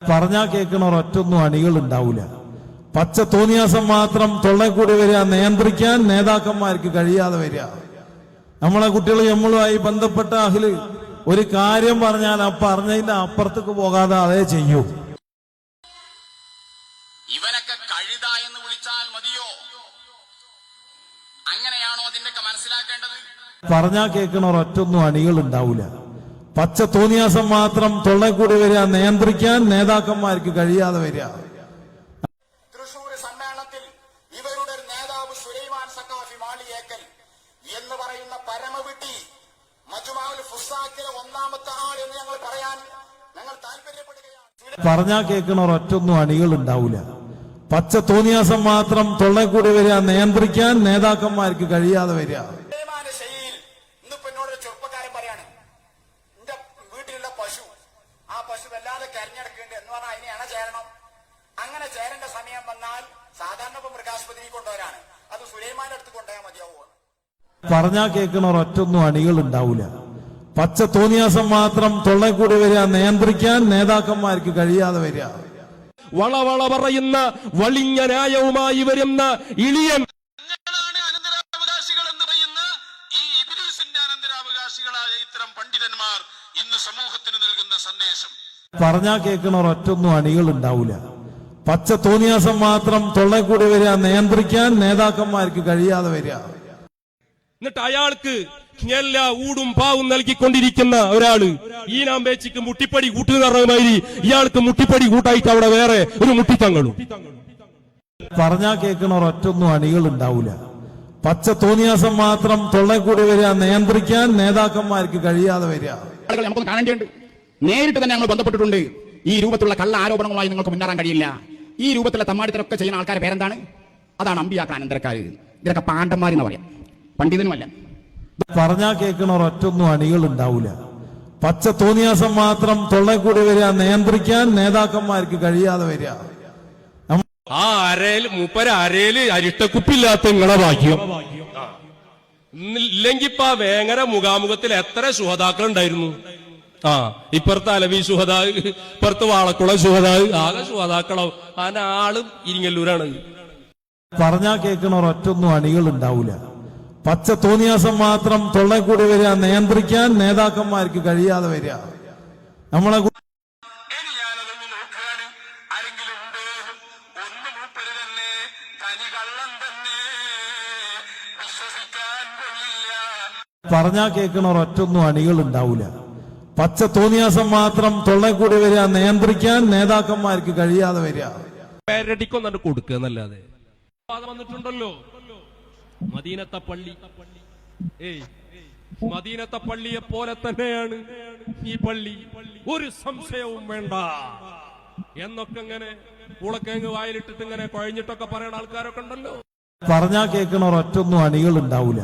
പറഞ്ഞാൽ കേൾക്കണ ഒരൊറ്റൊന്നും അണികൾ ഉണ്ടാവില്ല. പച്ച തോന്നിയാസം മാത്രം തൊള്ളെ കൂടി വരിക, നിയന്ത്രിക്കാൻ നേതാക്കന്മാർക്ക് കഴിയാതെ വരിക. നമ്മളെ കുട്ടികൾ നമ്മളുമായി ബന്ധപ്പെട്ട അഖില് ഒരു കാര്യം പറഞ്ഞാൽ പറഞ്ഞതിന്റെ അപ്പുറത്തേക്ക് പോകാതെ അതേ ചെയ്യൂ. ഇവനൊക്കെ കഴുത എന്ന് വിളിച്ചാൽ മതിയോ? അങ്ങനെയാണോ അതിന്റെയൊക്കെ മനസ്സിലാക്കേണ്ടത്? പറഞ്ഞാൽ കേൾക്കണ ഒരൊറ്റൊന്നും അണികൾ ഉണ്ടാവില്ല. പച്ച തോന്നിയാസം മാത്രം തൊള്ളെ കൂടി വരിക, നിയന്ത്രിക്കാൻ നേതാക്കന്മാർക്ക് കഴിയാതെ വരിക. തൃശൂർ സമ്മേളനത്തിൽ ഇവരുടെ ഒരു നേതാവ് സുലൈമാൻ സഖാഫി മാളിയേക്കൽ എന്ന് പറയുന്ന പരമവിട്ടി മജ്മുഅുൽ ഫുസാക്കിലെ ഒന്നാമത്തെ ആൾ എന്ന് ഞങ്ങൾ പറയാൻ ഞങ്ങൾ താല്പര്യപ്പെടുകയാണ്. പറഞ്ഞാൽ കേൾക്കണ ഒരൊറ്റൊന്നും അണികൾ ഉണ്ടാവില്ല. പച്ച തോന്നിയാസം മാത്രം തൊള്ളെ കൂടി വരിക, നിയന്ത്രിക്കാൻ നേതാക്കന്മാർക്ക് കഴിയാതെ വരിക. ഇന്നിപ്പോ എന്നോടൊരു ചെറുപ്പക്കാരൻ പറയാണ്, എന്റെ വീട്ടിലുള്ള പശു, ആ പശു വല്ലാതെ കരഞ്ഞെടുക്കുന്നുണ്ട് എന്ന് പറഞ്ഞാൽ അതിനെ അണ ചേരണം. അങ്ങനെ ചേരേണ്ട സമയം വന്നാൽ സാധാരണ ഇപ്പൊ മൃഗാശുപത്രിയിൽ കൊണ്ടുവരാണ്, അത് സുലൈമാന്റെ അടുത്ത് കൊണ്ടുപോയാൽ മതിയാവുക. പറഞ്ഞാൽ കേൾക്കണ ഒരൊറ്റൊന്നും അണികൾ ഉണ്ടാവില്ല. പച്ച തോന്നിയാസം മാത്രം തൊള്ളെ കൂടി വരിക, നിയന്ത്രിക്കാൻ നേതാക്കന്മാർക്ക് കഴിയാതെ വരിക. വളവള പറയുന്ന വളിഞ്ഞ ന്യായവുമായി വരുന്ന ഇളിയൻ അനന്തരാവകാശികൾ എന്ന് പറയുന്ന ഈ ഇബ്ലീസിന്റെ അനന്തരാവകാശികളായ ഇത്തരം പണ്ഡിതന്മാർ ഇന്ന് സമൂഹത്തിന് നൽകുന്ന സന്ദേശം. പറഞ്ഞാൽ കേൾക്കണ ഒരൊറ്റൊന്നും അണികൾ ഉണ്ടാവില്ല. പച്ച തോന്നിയാസം മാത്രം തൊള്ളെ കൂടി വരിക, നിയന്ത്രിക്കാൻ നേതാക്കന്മാർക്ക് കഴിയാതെ വരിക. എന്നിട്ട് അയാൾക്ക് എല്ലാ ഊടും പാവും നൽകിക്കൊണ്ടിരിക്കുന്ന ഒരാള് ഈ നാമ്പേച്ചിക്ക് മുട്ടിപ്പടി കൂട്ടുകാരമാതിരി ഇയാൾക്ക് മുട്ടിപ്പടി കൂട്ടായിട്ട് അവിടെ വേറെ ഒരു മുട്ടിത്തങ്ങളും. പറഞ്ഞാൽ കേൾക്കണ ഒരൊറ്റൊന്നും അണികൾ ഉണ്ടാവില്ല. പച്ച തോന്നിയാസം മാത്രം തൊള്ളെ കൂടി വരിക, നിയന്ത്രിക്കാൻ നേതാക്കന്മാർക്ക് കഴിയാതെ വരിക. നമുക്കൊന്ന് കാണേണ്ടതുണ്ട്. നേരിട്ട് തന്നെ ഞങ്ങൾ ബന്ധപ്പെട്ടിട്ടുണ്ട്. ഈ രൂപത്തിലുള്ള കള്ള ആരോപണങ്ങളുമായി നിങ്ങൾക്ക് മുന്നേറാൻ കഴിയില്ല. ഈ രൂപത്തിലുള്ള തമ്മാടിത്തരൊക്കെ ചെയ്യുന്ന ആൾക്കാരുടെ പേരെന്താണ്? അതാണ് അമ്പിയാക്കൾ, അനന്തരക്കാർ. ഇതിലൊക്കെ പാണ്ഡന്മാരെന്ന് പറയാം, പണ്ഡിതനുമല്ല. പറഞ്ഞാൽ കേൾക്കണ ഒരൊറ്റൊന്നും അണികൾ ഉണ്ടാവില്ല. പച്ച തോന്നിയാസം മാത്രം തൊള്ളെ കൂടി വരിക, നിയന്ത്രിക്കാൻ നേതാക്കന്മാർക്ക് കഴിയാതെ വരിക. ആ അരയില് മൂപ്പര അരയില് അരിഷ്ടക്കുപ്പില്ലാത്ത നിങ്ങളെ ഭാഗ്യം. ഇല്ലെങ്കി ഇപ്പൊ ആ വേങ്ങര മുഖാമുഖത്തിൽ എത്ര ശുഹദാക്കൾ ഉണ്ടായിരുന്നു. ഇപ്പുറത്ത് അലവി ശുഹദാ, ഇപ്പുറത്ത് വാളക്കുളം ശുഹദാ, ആകെ ശുഹദാക്കളോ ആളും ഇരിങ്ങല്ലൂരാണ്. പറഞ്ഞാൽ കേൾക്കണ ഒരൊറ്റൊന്നും അണികൾ ഉണ്ടാവില്ല. പച്ച തോന്നിയാസം മാത്രം തൊള്ളെ കൂടി വരിക, നിയന്ത്രിക്കാൻ നേതാക്കന്മാർക്ക് കഴിയാതെ വരിക. നമ്മളെ ഇനി ഞാനതൊന്ന് നോക്കുകയാണ്. ആരെങ്കിലും ഉണ്ട്? ഒന്ന് മൂപ്പര് തന്നെ, തനി കള്ളം തന്നെ, വിശ്വസിക്കാൻ കൊള്ളില്ല. പറഞ്ഞാൽ കേൾക്കണ ഒരൊറ്റൊന്നും അണികൾ ഉണ്ടാവില്ല. പച്ച തോന്നിയാസം മാത്രം തൊള്ളെ കൂടി വരിക, നിയന്ത്രിക്കാൻ നേതാക്കന്മാർക്ക് കഴിയാതെ വരിക. പേരടിക്കൊന്നു കൊടുക്കുക എന്നല്ലാതെ വന്നിട്ടുണ്ടല്ലോ മദീനത്തെ പള്ളി. മദീനത്തെ പള്ളിയെ പോലെ തന്നെയാണ് ഈ പള്ളി, ഒരു സംശയവും വേണ്ട എന്നൊക്കെ ഇങ്ങനെ ഉളക്കങ്ങ് വായിലിട്ടിട്ട് ഇങ്ങനെ കുഴഞ്ഞിട്ടൊക്കെ പറയുന്ന ആൾക്കാരൊക്കെ ഉണ്ടല്ലോ. പറഞ്ഞാൽ കേൾക്കണ ഒരൊറ്റൊന്നും അണികൾ ഉണ്ടാവില്ല.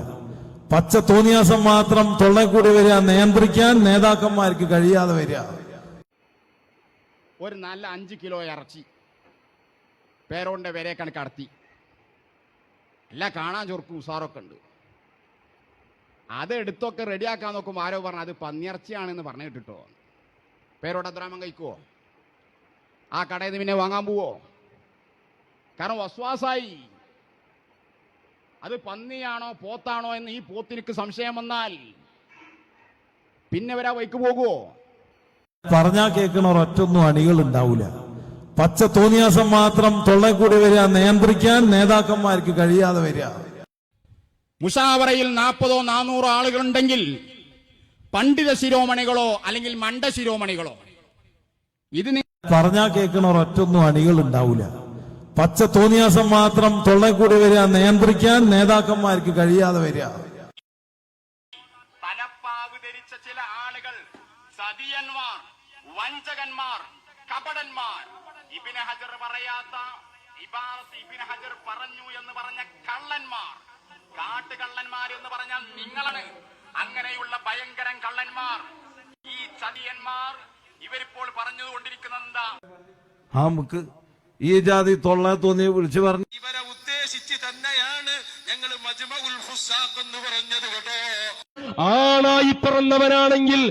പച്ച തോന്നിയാസം മാത്രം തൊള്ളെ കൂടി വരിക, നിയന്ത്രിക്കാൻ നേതാക്കന്മാർക്ക് കഴിയാതെ വരിക. ഒരു നല്ല 5 കിലോ ഇറച്ചി പേരോന്റെ വരെ കടത്തി, എല്ലാം കാണാൻ ചൊറുക്കും ഉസാറൊക്കെ ഉണ്ട്. അത് എടുത്തൊക്കെ റെഡിയാക്കാൻ നോക്കുമ്പോൾ ആരോ പറഞ്ഞു അത് പന്നിയിറച്ചിയാണെന്ന് പറഞ്ഞു കിട്ടോ. പേരോട് അദ്രാമം കഴിക്കുവോ? ആ കടയിൽ നിന്ന് പിന്നെ വാങ്ങാൻ പോവോ? കാരണം വസ്വാസായി. അത് പന്നിയാണോ പോത്താണോ എന്ന് ഈ പോത്തിനിക്ക് സംശയം വന്നാൽ പിന്നെ വരാ വൈക്ക് പോകുവോ? പറഞ്ഞാൽ കേൾക്കണ ഒരൊറ്റൊന്നും അണികൾ ഉണ്ടാവില്ല. പച്ച തോന്നിയാസം മാത്രം തൊള്ളെ കൂടി വരിക, നിയന്ത്രിക്കാൻ നേതാക്കന്മാർക്ക് കഴിയാതെ വരിക. മുഷാവറയിൽ 40 or 400 ആളുകളുണ്ടെങ്കിൽ പണ്ഡിത ശിരോമണികളോ അല്ലെങ്കിൽ മണ്ഡ ശിരോമണികളോ ഇത് പറഞ്ഞാൽ കേൾക്കണ ഒരൊറ്റൊന്നും അണികൾ ഉണ്ടാവില്ല. പച്ച തോന്നിയാസം മാത്രം തൊള്ളെ കൂടി വരിക, നിയന്ത്രിക്കാൻ നേതാക്കന്മാർക്ക് കഴിയാതെ വരിക. തലപ്പാവ് ധരിച്ച ചില ആളുകൾ സതിയന്മാർ, വഞ്ചകന്മാർ, കപടന്മാർ, ഇബ്നു ഹജർ പറയാത്ത ഇബാറത്ത് ഇബ്നു ഹജർ പറഞ്ഞു എന്ന് പറഞ്ഞ കള്ളന്മാർ, കാട്ടുകള്ളന്മാർ എന്ന് പറഞ്ഞാൽ നിങ്ങളാണ്. അങ്ങനെയുള്ള ഭയങ്കരൻ കള്ളന്മാർ, ഈ ചതിയന്മാർ, ഇവരിപ്പോൾ പറഞ്ഞുകൊണ്ടിരിക്കുന്നത് എന്താ? നമുക്ക് ഈ ജാതി തൊള്ള തോന്നി വിളിച്ചു പറഞ്ഞു ഇവരെ ഉദ്ദേശിച്ച് തന്നെയാണ് ഞങ്ങൾ മജ്മഉൽ ഫുസാഖെന്ന് പറഞ്ഞത് കേട്ടോ. ആണായി പിറന്നവനാണെങ്കിൽ,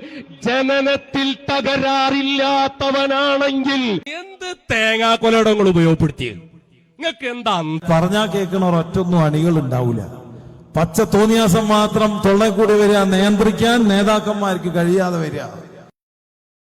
ജനനത്തിൽ തകരാറില്ലാത്തവനാണെങ്കിൽ എന്ത് തേങ്ങാക്കൊലടങ്ങൾ ഉപയോഗപ്പെടുത്തി? നിങ്ങൾക്ക് എന്താ പറഞ്ഞാ കേൾക്കണ ഒരൊറ്റൊന്നും അണികൾ ഉണ്ടാവൂല. പച്ച തോന്നിയാസം മാത്രം തൊള്ളെ കൂടി വരിക, നിയന്ത്രിക്കാൻ നേതാക്കന്മാർക്ക് കഴിയാതെ വരിക.